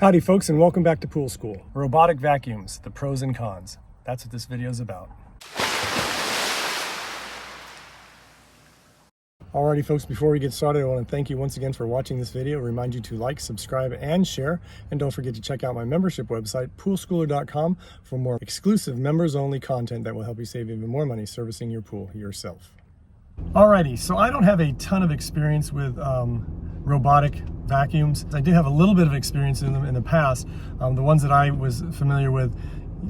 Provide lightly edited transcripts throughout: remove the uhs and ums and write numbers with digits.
Howdy folks, and welcome back to Pool School. Robotic vacuums, the pros and cons. That's what this video is about. Alrighty folks, before we get started, I want to thank you once again for watching this video. Remind you to like, subscribe, and share. And don't forget to check out my membership website, poolschooler.com, for more exclusive members-only content that will help you save even more money servicing your pool yourself. Alrighty, so I don't have a ton of experience with robotic vacuums. I did have a little bit of experience in them in the past. The ones that I was familiar with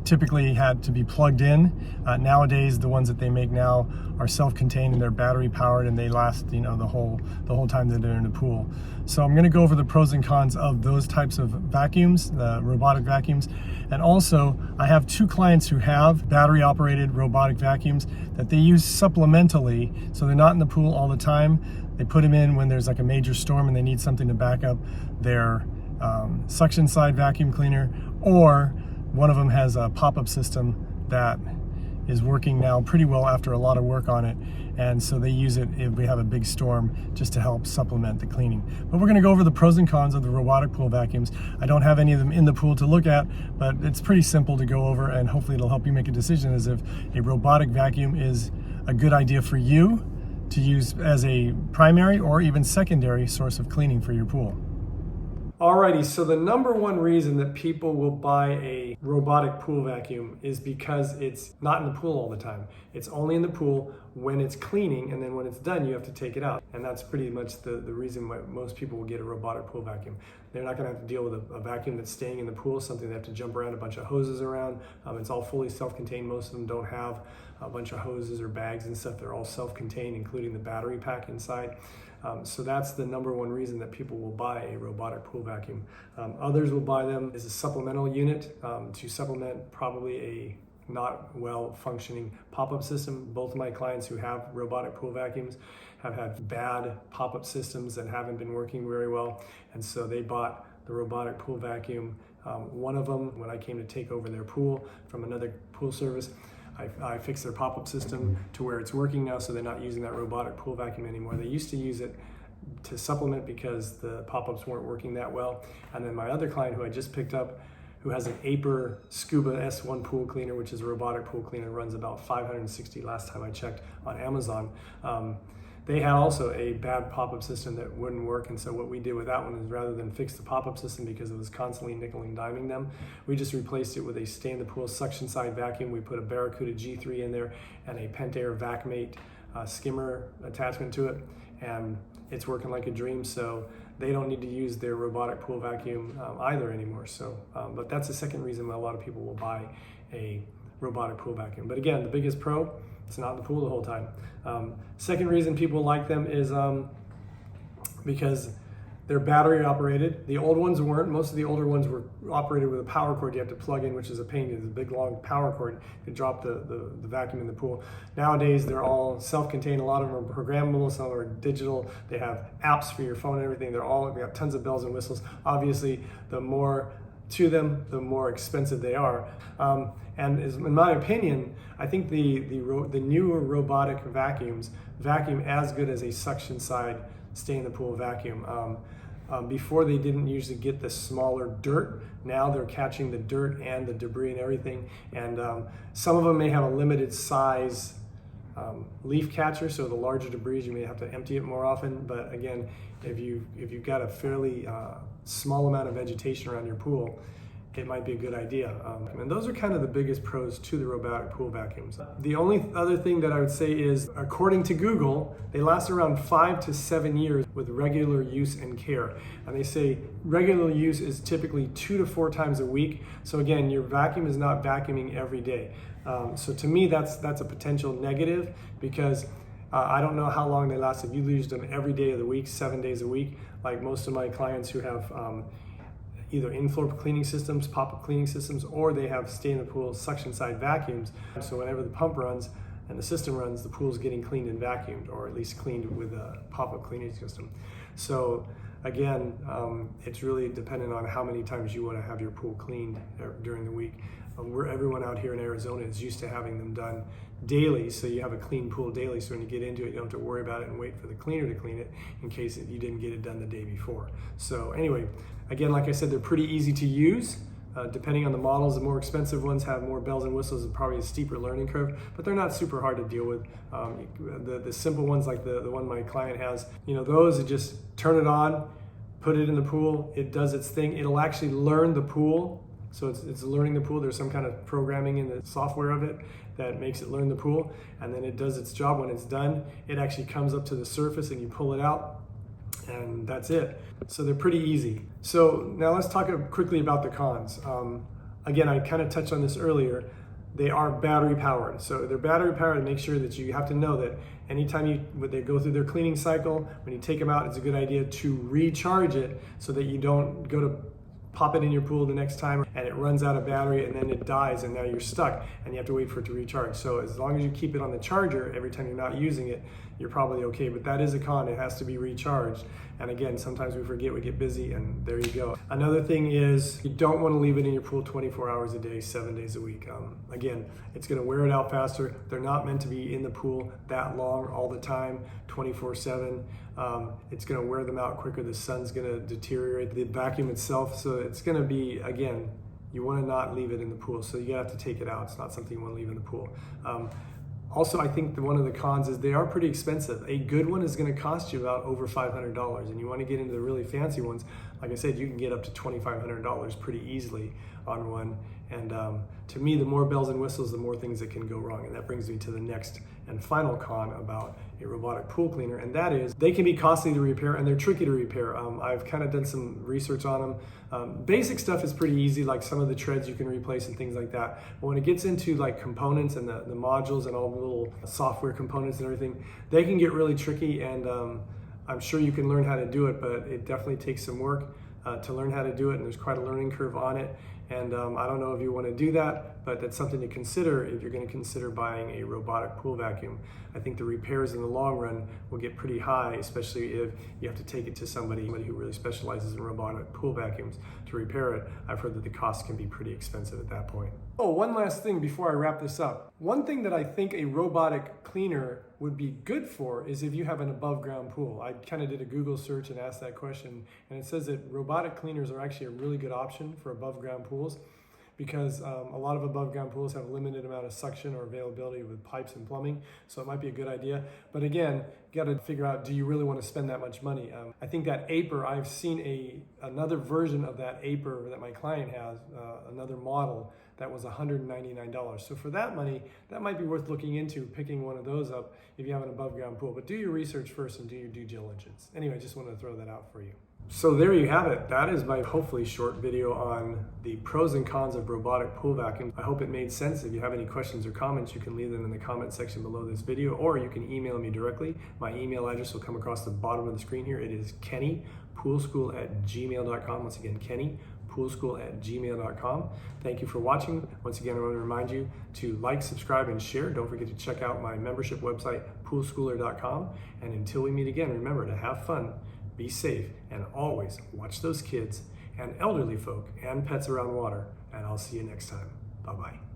typically had to be plugged in. Nowadays, the ones that they make now are self-contained and they're battery powered and they last, the whole time that they're in the pool. So I'm going to go over the pros and cons of those types of vacuums, the robotic vacuums. And also, I have two clients who have battery operated robotic vacuums that they use supplementally, so they're not in the pool all the time. They put them in when there's like a major storm and they need something to back up their suction side vacuum cleaner, or one of them has a pop-up system that is working now pretty well after a lot of work on it, and so they use it if we have a big storm just to help supplement the cleaning. But we're going to go over the pros and cons of the robotic pool vacuums. I don't have any of them in the pool to look at, but it's pretty simple to go over, and hopefully it'll help you make a decision as if a robotic vacuum is a good idea for you to use as a primary or even secondary source of cleaning for your pool. Alrighty, so the number one reason that people will buy a robotic pool vacuum is because it's not in the pool all the time. It's only in the pool when it's cleaning, and then when it's done, you have to take it out. And that's pretty much the reason why most people will get a robotic pool vacuum. They're not gonna have to deal with a vacuum that's staying in the pool, something they have to jump around a bunch of hoses around. It's all fully self-contained. Most of them don't have a bunch of hoses or bags and stuff. They're all self-contained, including the battery pack inside. So that's the number one reason that people will buy a robotic pool vacuum. Others will buy them as a supplemental unit to supplement probably a not well functioning pop-up system. Both of my clients who have robotic pool vacuums have had bad pop-up systems that haven't been working very well, and so they bought the robotic pool vacuum. One of them, when I came to take over their pool from another pool service, I fixed their pop-up system to where it's working now, so they're not using that robotic pool vacuum anymore. They used to use it to supplement because the pop-ups weren't working that well. And then my other client who I just picked up, who has an Aiper Scuba S1 pool cleaner, which is a robotic pool cleaner, runs about $560 last time I checked on Amazon. They had also a bad pop-up system that wouldn't work, and so what we did with that one is rather than fix the pop-up system because it was constantly nickel and diming them, we just replaced it with a stay-in-the-pool suction side vacuum. We put a Barracuda G3 in there and a Pentair Vacmate skimmer attachment to it, and it's working like a dream, so they don't need to use their robotic pool vacuum either anymore. So, but that's the second reason why a lot of people will buy a robotic pool vacuum. But again, the biggest pro, it's not in the pool the whole time. Second reason people like them is because they're battery operated. The old ones weren't. Most of the older ones were operated with a power cord you have to plug in, which is a pain. It's a big long power cord to drop the vacuum in the pool. Nowadays, they're all self-contained. A lot of them are programmable, some are digital. They have apps for your phone and everything. We have tons of bells and whistles. Obviously, the more to them, the more expensive they are. And in my opinion, I think the newer robotic vacuums vacuum as good as a suction side stay in the pool vacuum. Before they didn't usually get the smaller dirt. Now they're catching the dirt and the debris and everything. And some of them may have a limited size leaf catcher, so the larger debris you may have to empty it more often. But again, if you've got a fairly small amount of vegetation around your pool, it might be a good idea. And those are kind of the biggest pros to the robotic pool vacuums. The only other thing that I would say is, according to Google, they last around 5 to 7 years with regular use and care. And they say regular use is typically 2 to 4 times a week. So again, your vacuum is not vacuuming every day. So to me, that's a potential negative, because I don't know how long they last. If you used them every day of the week, 7 days a week, like most of my clients who have either in-floor cleaning systems, pop-up cleaning systems, or they have stay-in-the-pool suction side vacuums. So whenever the pump runs and the system runs, the pool's getting cleaned and vacuumed, or at least cleaned with a pop-up cleaning system. So again, it's really dependent on how many times you want to have your pool cleaned during the week. Everyone out here in Arizona is used to having them done daily, so you have a clean pool daily, so when you get into it, you don't have to worry about it and wait for the cleaner to clean it in case you didn't get it done the day before. So anyway, again, like I said, they're pretty easy to use. Depending on the models, the more expensive ones have more bells and whistles and probably a steeper learning curve, but they're not super hard to deal with. The simple ones like the one my client has, those, you just turn it on, put it in the pool, it does its thing. It'll actually learn the pool. So it's learning the pool. There's some kind of programming in the software of it that makes it learn the pool, and then it does its job. When it's done, it actually comes up to the surface and you pull it out, and that's it. So they're pretty easy. So now let's talk quickly about the cons. Again, I kind of touched on this earlier. They are battery powered. So they're battery powered to make sure that you have to know that anytime they go through their cleaning cycle, when you take them out, it's a good idea to recharge it so that you don't go to pop it in your pool the next time and it runs out of battery and then it dies and now you're stuck and you have to wait for it to recharge. So as long as you keep it on the charger every time you're not using it, you're probably okay. But that is a con, it has to be recharged. And again, sometimes we forget, we get busy, and there you go. Another thing is you don't want to leave it in your pool 24 hours a day, 7 days a week. Again, it's going to wear it out faster. They're not meant to be in the pool that long all the time, 24/7. It's going to wear them out quicker. The sun's going to deteriorate the vacuum itself. So it's going to be, again, you want to not leave it in the pool. So you have to take it out. It's not something you want to leave in the pool. Also, I think one of the cons is they are pretty expensive. A good one is going to cost you about over $500, and you want to get into the really fancy ones. Like I said, you can get up to $2,500 pretty easily on one. And to me, the more bells and whistles, the more things that can go wrong. And that brings me to the next and final con about a robotic pool cleaner, and that is they can be costly to repair and they're tricky to repair. I've kind of done some research on them. Basic stuff is pretty easy, like some of the treads you can replace and things like that. But when it gets into like components and the modules and all the little software components and everything, they can get really tricky, and I'm sure you can learn how to do it, but it definitely takes some work to learn how to do it, and there's quite a learning curve on it. And I don't know if you want to do that, but that's something to consider if you're going to consider buying a robotic pool vacuum. I think the repairs in the long run will get pretty high, especially if you have to take it to somebody who really specializes in robotic pool vacuums to repair it. I've heard that the cost can be pretty expensive at that point. Oh, one last thing before I wrap this up. One thing that I think a robotic cleaner would be good for is if you have an above ground pool. I kind of did a Google search and asked that question, and it says that robotic cleaners are actually a really good option for above ground pools, because a lot of above ground pools have a limited amount of suction or availability with pipes and plumbing, so it might be a good idea. But again, you got to figure out, do you really want to spend that much money? I think that Aiper, I've seen another version of that Aiper that my client has, another model that was $199. So for that money, that might be worth looking into, picking one of those up if you have an above ground pool. But do your research first and do your due diligence. Anyway, I just wanted to throw that out for you. So there you have it. That is my hopefully short video on the pros and cons of robotic pool vacuum. I hope it made sense. If you have any questions or comments, you can leave them in the comment section below this video, or you can email me directly. My email address will come across the bottom of the screen here. It is kennypoolschool@gmail.com. Once again, kennypoolschool@gmail.com. Thank you for watching. Once again, I want to remind you to like, subscribe, and share. Don't forget to check out my membership website, poolschooler.com. And until we meet again, remember to have fun, be safe, and always watch those kids and elderly folk and pets around water. And I'll see you next time. Bye-bye.